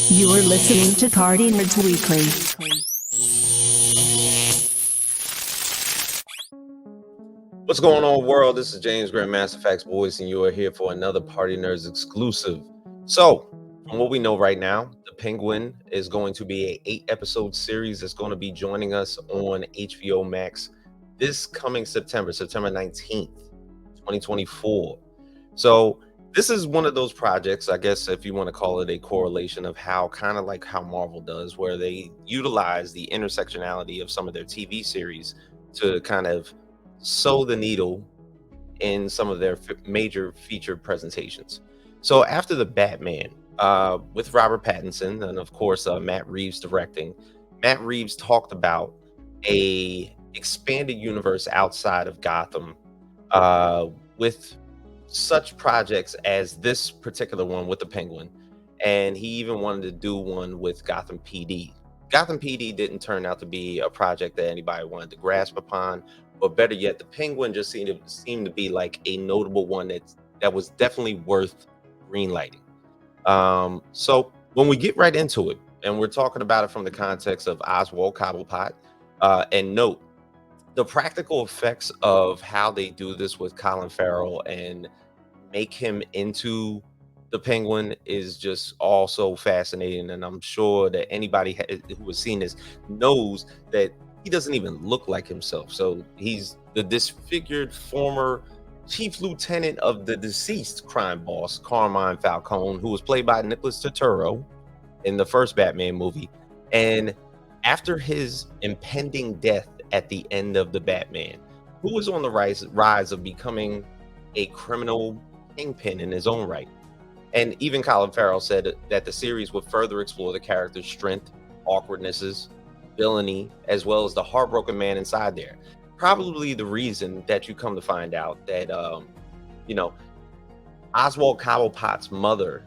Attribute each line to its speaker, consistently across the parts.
Speaker 1: You are listening to Party Nerds Weekly.
Speaker 2: What's going on, world? This is James Grandmaster Facts Boys, and you are here for another Party Nerds exclusive. So, from what we know right now, The Penguin is going to be a 8-episode series that's going to be joining us on HBO Max this coming September 19th, 2024. So, this is one of those projects, I guess, if you want to call it a correlation of how kind of like how Marvel does, where they utilize the intersectionality of some of their TV series to kind of sow the needle in some of their major featured presentations. So after the Batman, with Robert Pattinson and of course Matt Reeves directing, Matt Reeves talked about a expanded universe outside of Gotham, with such projects as this particular one with the Penguin, and he even wanted to do one with Gotham PD. Gotham PD didn't turn out to be a project that anybody wanted to grasp upon, but better yet, the Penguin just seemed to be like a notable one that was definitely worth greenlighting. So when we get right into it, and we're talking about it from the context of Oswald Cobblepot, and note the practical effects of how they do this with Colin Farrell and make him into the Penguin is just also fascinating. And I'm sure that anybody who has seen this knows that he doesn't even look like himself. So he's the disfigured former chief lieutenant of the deceased crime boss, Carmine Falcone, who was played by Nicholas Turturro in the first Batman movie. And after his impending death at the end of the Batman, who was on the rise of becoming a criminal kingpin in his own right. And even Colin Farrell said that the series would further explore the character's strength, awkwardnesses, villainy, as well as the heartbroken man inside there. Probably the reason that you come to find out that, Oswald Cobblepot's mother,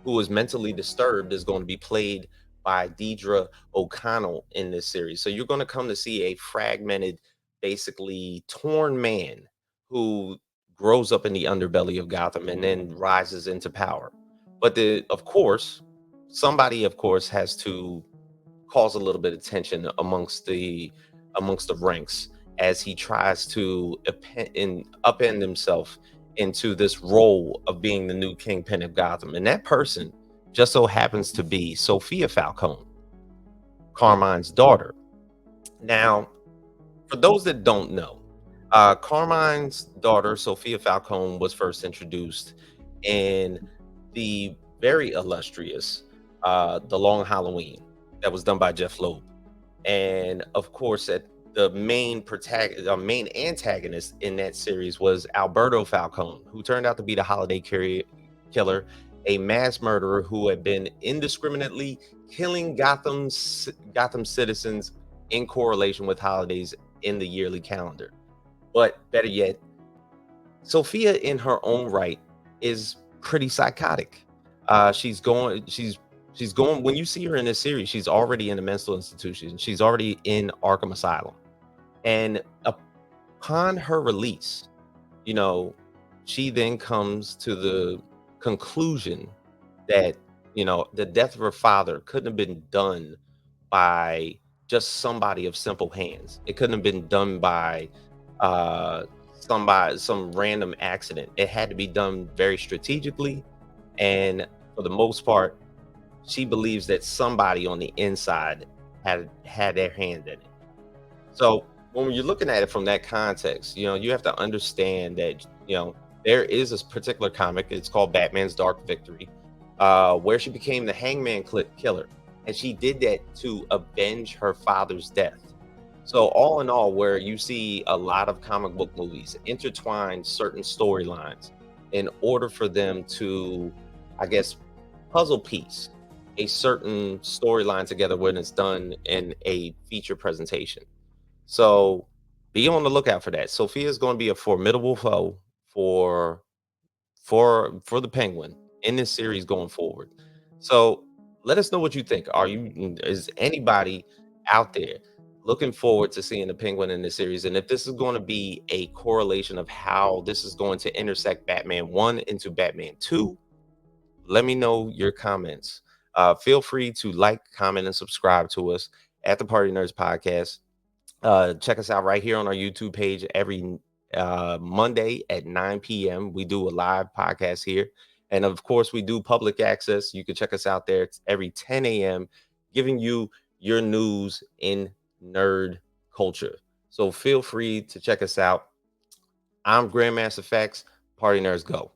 Speaker 2: who was mentally disturbed, is going to be played by Deidre O'Connell in this series. So you're going to come to see a fragmented, basically torn man who grows up in the underbelly of Gotham and then rises into power. But somebody, of course, has to cause a little bit of tension amongst the ranks as he tries to upend himself into this role of being the new kingpin of Gotham. And that person just so happens to be Sophia Falcone, Carmine's daughter. Now, for those that don't know, Carmine's daughter, Sophia Falcone, was first introduced in the very illustrious The Long Halloween that was done by Jeff Loeb. And of course, the main antagonist in that series was Alberto Falcone, who turned out to be the holiday killer, a mass murderer who had been indiscriminately killing Gotham citizens in correlation with holidays in the yearly calendar. But better yet, Sophia in her own right is pretty psychotic. She's going when you see her in this series, she's already in a mental institution. She's already in Arkham Asylum. And upon her release, you know, she then comes to the conclusion that, the death of her father couldn't have been done by just somebody of simple hands. It couldn't have been done by uh some random accident. It had to be done very strategically, and for the most part, she believes that somebody on the inside had their hand in it. So when you're looking at it from that context, you have to understand that, there is this particular comic. It's called Batman's Dark Victory, where she became the Hangman Killer, and she did that to avenge her father's death. So all in all, where you see a lot of comic book movies intertwine certain storylines in order for them to, I guess, puzzle piece a certain storyline together when it's done in a feature presentation. So be on the lookout for that. Sophia is going to be a formidable foe for for the Penguin in this series going forward. So let us know what you think. Is anybody out there looking forward to seeing the Penguin in this series? And if this is going to be a correlation of how this is going to intersect Batman 1 into Batman 2, let me know your comments Feel free to like, comment, and subscribe to us at the Party Nerds Podcast. Check us out right here on our YouTube page every Monday at 9 p.m. We do a live podcast here. And of course, we do public access. You can check us out there. It's every 10 a.m., giving you your news in nerd culture. So feel free to check us out. I'm Grandmaster Facts. Party Nerds, go.